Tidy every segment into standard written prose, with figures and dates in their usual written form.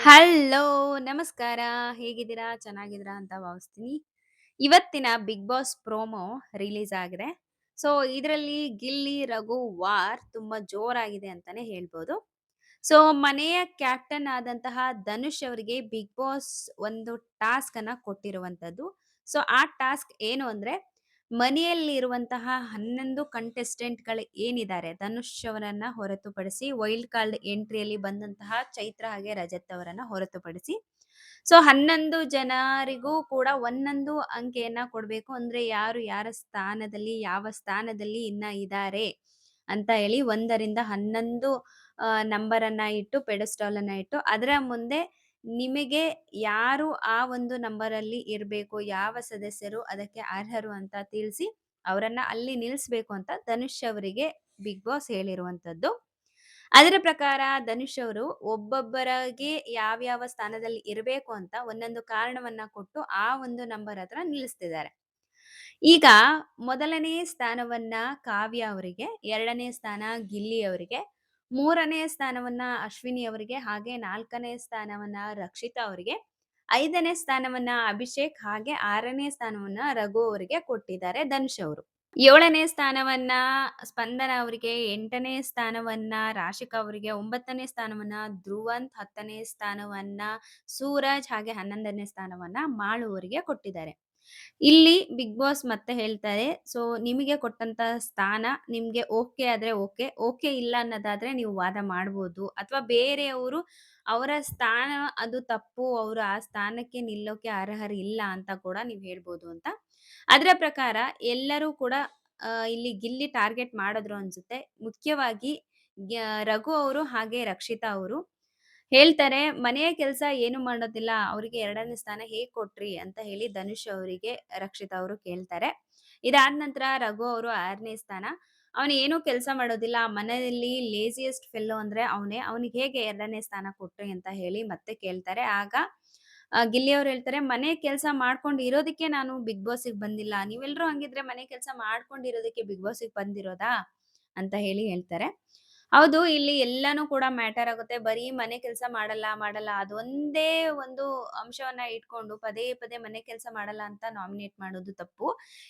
Hello, ನಮಸ್ಕಾರ. ಹೇಗಿದ್ದೀರಾ? ಚೆನ್ನಾಗಿದ್ದೀರಾ ಅಂತ ಭಾವಿಸ್ತೀನಿ. ಇವತ್ತಿನ 'ಬಿಗ್ ಬಾಸ್' ಪ್ರೋಮೋ ರಿಲೀಸ್ ಆಗಿದೆ. ಸೊ, ಇದರಲ್ಲಿ ಗಿಲ್ಲಿ, ರಘು ವಾರ್ ತುಂಬಾ ಜೋರಾಗಿದೆ ಅಂತಾನೆ ಹೇಳ್ಬೋದು. ಸೊ, ಮನೆಯ ಕ್ಯಾಪ್ಟನ್ ಆದಂತಹ ಧನುಷ್ ಅವರಿಗೆ 'ಬಿಗ್ ಬಾಸ್' ಒಂದು ಟಾಸ್ಕ್ ಅನ್ನ ಕೊಟ್ಟಿರುವಂತದ್ದು. ಸೊ, ಆ ಟಾಸ್ಕ್ ಏನು ಅಂದ್ರೆ, ಮನೆಯಲ್ಲಿರುವಂತಹ 11 ಕಂಟೆಸ್ಟೆಂಟ್‌ಗಳು ಏನಿದ್ದಾರೆ, ಧನುಷ್ ಅವರನ್ನ ಹೊರತುಪಡಿಸಿ ವೈಲ್ಡ್ ಕಾರ್ಡ್ ಎಂಟ್ರಿಯಲ್ಲಿ ಬಂದಂತಹ ಚೈತ್ರ ಹಾಗೆ ರಜತ್ ಅವರನ್ನ ಹೊರತುಪಡಿಸಿ, ಸೊ 11 ಜನರಿಗೂ ಕೂಡ ಒಂದೊಂದು ಅಂಕೆಯನ್ನ ಕೊಡ್ಬೇಕು. ಅಂದ್ರೆ ಯಾರು ಯಾರ ಸ್ಥಾನದಲ್ಲಿ, ಯಾವ ಸ್ಥಾನದಲ್ಲಿ ಇನ್ನ ಇದ್ದಾರೆ ಅಂತ ಹೇಳಿ 1ರಿಂದ 11 ನಂಬರನ್ನ ಇಟ್ಟು, ಪೆಡೆಸ್ಟಾಲ್ ಅನ್ನ ಇಟ್ಟು, ಅದರ ಮುಂದೆ ನಿಮಗೆ ಯಾರು ಆ ಒಂದು ನಂಬರಲ್ಲಿ ಇರ್ಬೇಕು, ಯಾವ ಸದಸ್ಯರು ಅದಕ್ಕೆ ಅರ್ಹರು ಅಂತ ತಿಳಿಸಿ, ಅವರನ್ನ ಅಲ್ಲಿ ನಿಲ್ಲಿಸ್ಬೇಕು ಅಂತ ಧನುಷ್ ಅವರಿಗೆ ಬಿಗ್ ಬಾಸ್ ಹೇಳಿರುವಂತದ್ದು. ಅದರ ಪ್ರಕಾರ ಧನುಷ್ ಅವರು ಒಬ್ಬೊಬ್ಬರಾಗೆ ಯಾವ್ಯಾವ ಸ್ಥಾನದಲ್ಲಿ ಇರಬೇಕು ಅಂತ ಒಂದೊಂದು ಕಾರಣವನ್ನ ಕೊಟ್ಟು ಆ ಒಂದು ನಂಬರ್ ಹತ್ರ ನಿಲ್ಲಿಸ್ತಿದ್ದಾರೆ. ಈಗ ಮೊದಲನೇ ಸ್ಥಾನವನ್ನ ಕಾವ್ಯ ಅವರಿಗೆ, 2ನೇ ಸ್ಥಾನ ಗಿಲ್ಲಿ ಅವರಿಗೆ, 3ನೇ ಸ್ಥಾನವನ್ನ ಅಶ್ವಿನಿ ಅವರಿಗೆ, ಹಾಗೆ 4ನೇ ಸ್ಥಾನವನ್ನ ರಕ್ಷಿತಾ ಅವರಿಗೆ, 5ನೇ ಸ್ಥಾನವನ್ನ ಅಭಿಷೇಕ್, ಹಾಗೆ 6ನೇ ಸ್ಥಾನವನ್ನ ರಘು ಅವರಿಗೆ ಕೊಟ್ಟಿದ್ದಾರೆ ಧನುಷ್ ಅವರು. 7ನೇ ಸ್ಥಾನವನ್ನ ಸ್ಪಂದನ ಅವರಿಗೆ, 8ನೇ ಸ್ಥಾನವನ್ನ ರಾಶಿಕಾ ಅವರಿಗೆ, 9ನೇ ಸ್ಥಾನವನ್ನ ಧ್ರುವಂತ್, 10ನೇ ಸ್ಥಾನವನ್ನ ಸೂರಜ್, ಹಾಗೆ 11ನೇ ಸ್ಥಾನವನ್ನ ಮಾಳು ಅವರಿಗೆ ಕೊಟ್ಟಿದ್ದಾರೆ. ಇಲ್ಲಿ ಬಿಗ್ ಬಾಸ್ ಮತ್ತೆ ಹೇಳ್ತಾರೆ, ಸೊ ನಿಮಗೆ ಕೊಟ್ಟಂತ ಸ್ಥಾನ ನಿಮ್ಗೆ ಓಕೆ ಆದ್ರೆ ಓಕೆ, ಓಕೆ ಇಲ್ಲ ಅನ್ನೋದಾದ್ರೆ ನೀವು ವಾದ ಮಾಡ್ಬೋದು. ಅಥವಾ ಬೇರೆಯವರು ಅವರ ಸ್ಥಾನ ಅದು ತಪ್ಪು, ಅವರು ಆ ಸ್ಥಾನಕ್ಕೆ ನಿಲ್ಲೋಕೆ ಅರ್ಹರಿಲ್ಲ ಅಂತ ಕೂಡ ನೀವು ಹೇಳ್ಬೋದು ಅಂತ. ಅದರ ಪ್ರಕಾರ ಎಲ್ಲರೂ ಕೂಡ ಇಲ್ಲಿ ಗಿಲ್ಲಿ ಟಾರ್ಗೆಟ್ ಮಾಡಿದ್ರು ಅನ್ಸುತ್ತೆ. ಮುಖ್ಯವಾಗಿ ರಘು ಅವರು ಹಾಗೆ ರಕ್ಷಿತಾ ಅವರು ಹೇಳ್ತಾರೆ, "ಮನೆಯ ಕೆಲಸ ಏನು ಮಾಡೋದಿಲ್ಲ, ಅವರಿಗೆ 2ನೇ ಸ್ಥಾನ ಹೇಗ್ ಕೊಟ್ರಿ?" ಅಂತ ಹೇಳಿ ಧನುಷ್ ಅವರಿಗೆ ರಕ್ಷಿತಾ ಅವರು ಕೇಳ್ತಾರೆ. ಇದಾದ ನಂತರ ರಘು ಅವರು 6ನೇ ಸ್ಥಾನ. "ಅವನು ಏನೂ ಕೆಲಸ ಮಾಡೋದಿಲ್ಲ, ಮನೆಯಲ್ಲಿ ಲೇಜಿಯೆಸ್ಟ್ ಫೆಲ್ಲೋ ಅಂದ್ರೆ ಅವನೇ. ಅವನಿಗೆ ಹೇಗೆ 2ನೇ ಸ್ಥಾನ ಕೊಟ್ರಿ?" ಅಂತ ಹೇಳಿ ಮತ್ತೆ ಕೇಳ್ತಾರೆ. ಆಗ ಗಿಲ್ಲಿ ಅವ್ರು ಹೇಳ್ತಾರೆ, "ಮನೆ ಕೆಲಸ ಮಾಡ್ಕೊಂಡು ಇರೋದಕ್ಕೆ ನಾನು ಬಿಗ್ ಬಾಸ್‌ಗೆ ಬಂದಿಲ್ಲ. ನೀವೆಲ್ರೂ ಹಂಗಿದ್ರೆ ಮನೆ ಕೆಲಸ ಮಾಡ್ಕೊಂಡು ಇರೋದಕ್ಕೆ ಬಿಗ್ ಬಾಸ್‌ಗೆ ಬಂದಿರೋದಾ?" ಅಂತ ಹೇಳಿ ಹೇಳ್ತಾರೆ. ಹೌದು, ಇಲ್ಲಿ ಎಲ್ಲಾನು ಕೂಡ ಮ್ಯಾಟರ್ ಆಗುತ್ತೆ. ಬರೀ ಮನೆ ಕೆಲಸ ಮಾಡಲ್ಲ, ಮಾಡಲ್ಲ ಅದೊಂದೇ ಒಂದು ಅಂಶವನ್ನ ಇಟ್ಕೊಂಡು ಪದೇ ಪದೇ ಮನೆ ಕೆಲಸ ಮಾಡಲ್ಲ ಅಂತ ನಾಮಿನೇಟ್ ಮಾಡೋದು ತಪ್ಪು.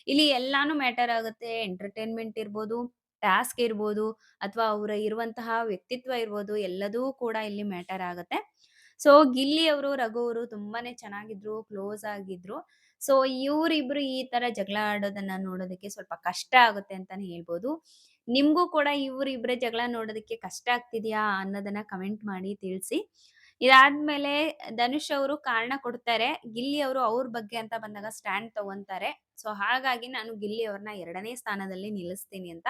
ಇಲ್ಲಿ ಎಲ್ಲಾನು ಮ್ಯಾಟರ್ ಆಗುತ್ತೆ. ಎಂಟರ್‌ಟೈನ್‌ಮೆಂಟ್ ಇರ್ಬೋದು, ಟಾಸ್ಕ್ ಇರ್ಬೋದು, ಅಥವಾ ಅವರ ಇರುವಂತಹ ವ್ಯಕ್ತಿತ್ವ ಇರ್ಬೋದು, ಎಲ್ಲದೂ ಕೂಡ ಇಲ್ಲಿ ಮ್ಯಾಟರ್ ಆಗುತ್ತೆ. ಸೊ, ಗಿಲ್ಲಿ ಅವರು, ರಘು ಅವರು ತುಂಬಾನೇ ಚೆನ್ನಾಗಿದ್ರು, ಕ್ಲೋಸ್ ಆಗಿದ್ರು. ಸೊ, ಇವರಿಬ್ರು ಈ ತರ ಜಗಳ ಆಡೋದನ್ನ ನೋಡೋದಕ್ಕೆ ಸ್ವಲ್ಪ ಕಷ್ಟ ಆಗುತ್ತೆ ಅಂತಾನೆ ಹೇಳ್ಬೋದು. ನಿಮ್ಗೂ ಕೂಡ ಇವ್ರಿಬ್ರ ಜಗಳ ನೋಡೋದಕ್ಕೆ ಕಷ್ಟ ಆಗ್ತಿದ್ಯಾ ಅನ್ನೋದನ್ನ ಕಮೆಂಟ್ ಮಾಡಿ ತಿಳಿಸಿ. ಇದಾದ್ಮೇಲೆ ಧನುಷ್ ಅವರು ಕಾರಣ ಕೊಡ್ತಾರೆ. ಗಿಲ್ಲಿ ಅವರು ಅವ್ರ ಬಗ್ಗೆ ಅಂತ ಬಂದಾಗ ಸ್ಟ್ಯಾಂಡ್ ತಗೊಂತಾರೆ. ಸೊ, ಹಾಗಾಗಿ ನಾನು ಗಿಲ್ಲಿ ಅವ್ರನ್ನ 2ನೇ ಸ್ಥಾನದಲ್ಲಿ ನಿಲ್ಲಿಸ್ತೀನಿ ಅಂತ.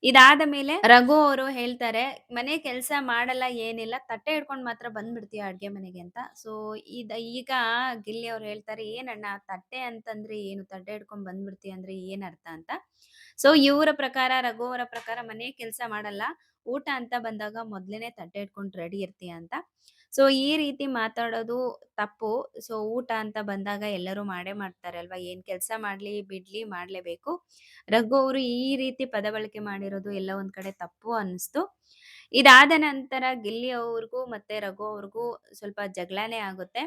ಇದಾದ ಮೇಲೆ ರಘು ಅವರು ಹೇಳ್ತಾರೆ, "ಮನೆ ಕೆಲ್ಸ ಮಾಡಲ್ಲ ಏನಿಲ್ಲ, ತಟ್ಟೆ ಹಿಡ್ಕೊಂಡ್ ಮಾತ್ರ ಬಂದ್ಬಿಡ್ತೀಯ ಅಡ್ಗೆ ಮನೆಗೆ" ಅಂತ. ಸೊ, ಈಗ ಗಿಲ್ಲಿ ಅವ್ರು ಹೇಳ್ತಾರೆ, "ಏನಣ್ಣ ತಟ್ಟೆ ಅಂತಂದ್ರೆ ಏನು? ತಟ್ಟೆ ಹಿಡ್ಕೊಂಡ್ ಬಂದ್ಬಿಡ್ತೀಯ ಅಂದ್ರೆ ಏನ್ ಅರ್ಥ?" ಅಂತ. ಸೊ, ಇವರ ಪ್ರಕಾರ, ರಘು ಅವರ ಪ್ರಕಾರ ಮನೆ ಕೆಲ್ಸ ಮಾಡಲ್ಲ, ಊಟ ಅಂತ ಬಂದಾಗ ಮೊದ್ಲೇನೆ ತಟ್ಟೆ ಇಟ್ಕೊಂಡು ರೆಡಿ ಇರ್ತೀಯ ಅಂತ. ಸೊ, ಈ ರೀತಿ ಮಾತಾಡೋದು ತಪ್ಪು. ಸೊ, ಊಟ ಅಂತ ಬಂದಾಗ ಎಲ್ಲರೂ ಮಾಡೇ ಮಾಡ್ತಾರೆ ಅಲ್ವಾ? ಏನ್ ಕೆಲ್ಸ ಮಾಡ್ಲಿ, ಬಿಡ್ಲಿ ಮಾಡ್ಲೇಬೇಕು. ರಘು ಅವರು ಈ ರೀತಿ ಪದ ಬಳಕೆ ಮಾಡಿರೋದು ಎಲ್ಲೋ ಒಂದ್ ಕಡೆ ತಪ್ಪು ಅನ್ಸ್ತು. ಇದಾದ ನಂತರ ಗಿಲ್ಲಿ ಅವ್ರಿಗೂ ಮತ್ತೆ ರಘು ಅವ್ರಿಗೂ ಸ್ವಲ್ಪ ಜಗಳನೇ ಆಗುತ್ತೆ.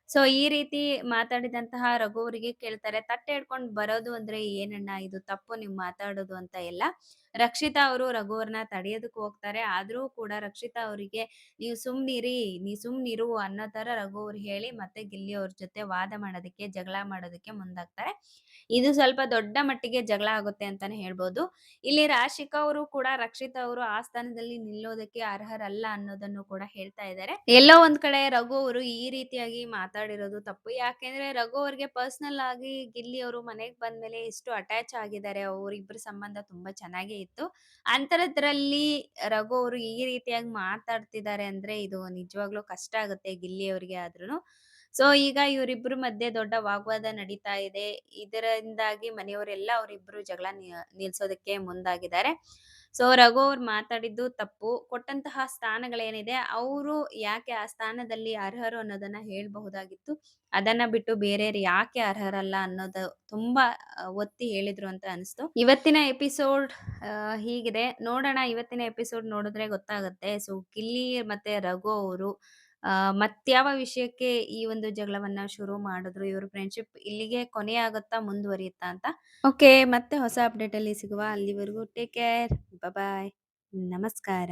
ಸೊ, ಈ ರೀತಿ ಮಾತಾಡಿದಂತಹ ರಘು ಅವರಿಗೆ ಕೇಳ್ತಾರೆ, "ತಟ್ಟೆ ಹಿಡ್ಕೊಂಡ್ ಬರೋದು ಅಂದ್ರೆ ಏನಣ್ಣ? ಇದು ತಪ್ಪು ನೀವು ಮಾತಾಡೋದು" ಅಂತ ಎಲ್ಲ. ರಕ್ಷಿತಾ ಅವರು ರಘು ಅವ್ರನ್ನ ತಡೆಯೋದಕ್ಕೆ ಹೋಗ್ತಾರೆ. ಆದ್ರೂ ಕೂಡ ರಕ್ಷಿತಾ ಅವರಿಗೆ, "ನೀವು ಸುಮ್ನಿರಿ, ನೀ ಸುಮ್ನಿರು" ಅನ್ನೋ ತರ ರಘು ಅವ್ರು ಹೇಳಿ ಮತ್ತೆ ಗಿಲ್ಲಿ ಅವ್ರ ಜೊತೆ ವಾದ ಮಾಡೋದಕ್ಕೆ, ಜಗಳ ಮಾಡೋದಕ್ಕೆ ಮುಂದಾಗ್ತಾರೆ. ಇದು ಸ್ವಲ್ಪ ದೊಡ್ಡ ಮಟ್ಟಿಗೆ ಜಗಳ ಆಗುತ್ತೆ ಅಂತಾನೆ ಹೇಳ್ಬೋದು. ಇಲ್ಲಿ ರಾಶಿಕಾ ಅವರು ಕೂಡ ರಕ್ಷಿತಾ ಅವರು ಆ ಸ್ಥಾನದಲ್ಲಿ ನಿಲ್ಲೋದಕ್ಕೆ ಅರ್ಹರಲ್ಲ ಅನ್ನೋದನ್ನು ಕೂಡ ಹೇಳ್ತಾ ಇದ್ದಾರೆ. ಎಲ್ಲೋ ಒಂದ್ ಕಡೆ ರಘು ಅವರು ಈ ರೀತಿಯಾಗಿ ಮಾತಾಡಿರೋದು ತಪ್ಪು. ಯಾಕೆಂದ್ರೆ ರಘು ಅವ್ರಿಗೆ ಪರ್ಸನಲ್ ಆಗಿ ಗಿಲ್ಲಿ ಅವರು ಮನೆಗ್ ಬಂದ್ಮೇಲೆ ಎಷ್ಟು ಅಟ್ಯಾಚ್ ಆಗಿದ್ದಾರೆ. ಅವರಿಬ್ಬರ ಸಂಬಂಧ ತುಂಬಾ ಚೆನ್ನಾಗೇ ಇತ್ತು. ಅಂತರದ್ರಲ್ಲಿ ರಘು ಅವರು ಈ ರೀತಿಯಾಗಿ ಮಾತಾಡ್ತಿದ್ದಾರೆ ಅಂದ್ರೆ ಇದು ನಿಜವಾಗ್ಲೂ ಕಷ್ಟ ಆಗುತ್ತೆ ಗಿಲ್ಲಿ ಅವರಿಗೆ ಆದ್ರೂನು. ಸೊ, ಈಗ ಇವರಿಬ್ಬರ ಮಧ್ಯೆ ದೊಡ್ಡ ವಾಗ್ವಾದ ನಡೀತಾ ಇದೆ. ಇದರಿಂದಾಗಿ ಮನೆಯವರೆಲ್ಲ ಅವರಿಬ್ಬರು ಜಗಳ ನಿಲ್ಸೋದಕ್ಕೆ ಮುಂದಾಗಿದ್ದಾರೆ. ಸೊ, ರಘು ಅವ್ರು ಮಾತಾಡಿದ್ದು ತಪ್ಪು. ಕೊಟ್ಟಂತಹ ಸ್ಥಾನಗಳೇನಿದೆ ಅವರು ಯಾಕೆ ಆ ಸ್ಥಾನದಲ್ಲಿ ಅರ್ಹರು ಅನ್ನೋದನ್ನ ಹೇಳ್ಬಹುದಾಗಿತ್ತು. ಅದನ್ನ ಬಿಟ್ಟು ಬೇರೆಯವ್ರು ಯಾಕೆ ಅರ್ಹರಲ್ಲ ಅನ್ನೋದು ತುಂಬಾ ಒತ್ತಿ ಹೇಳಿದ್ರು ಅಂತ ಅನಿಸ್ತು. ಇವತ್ತಿನ ಎಪಿಸೋಡ್ ಹೀಗಿದೆ. ನೋಡೋಣ, ಇವತ್ತಿನ ಎಪಿಸೋಡ್ ನೋಡಿದ್ರೆ ಗೊತ್ತಾಗುತ್ತೆ. ಸೊ, ಗಿಲ್ಲಿ ಮತ್ತೆ ರಘು ಅವರು ಮತ್ಯಾವ ವಿಷಯಕ್ಕೆ ಈ ಒಂದು ಜಗಳವನ್ನ ಶುರು ಮಾಡಿದ್ರು? ಇವ್ರ ಫ್ರೆಂಡ್‌ಶಿಪ್ ಇಲ್ಲಿಗೆ ಕೊನೆಯಾಗುತ್ತಾ? ಮುಂದುವರಿಯುತ್ತಾ ಅಂತ? ಓಕೆ. ಮತ್ತೆ ಹೊಸ ಅಪ್ಡೇಟಲ್ಲಿ ಸಿಗುವ. ಅಲ್ಲಿವರೆಗೂ ಟೇಕ್ ಕೇರ್. ಬಾಯ್. ನಮಸ್ಕಾರ.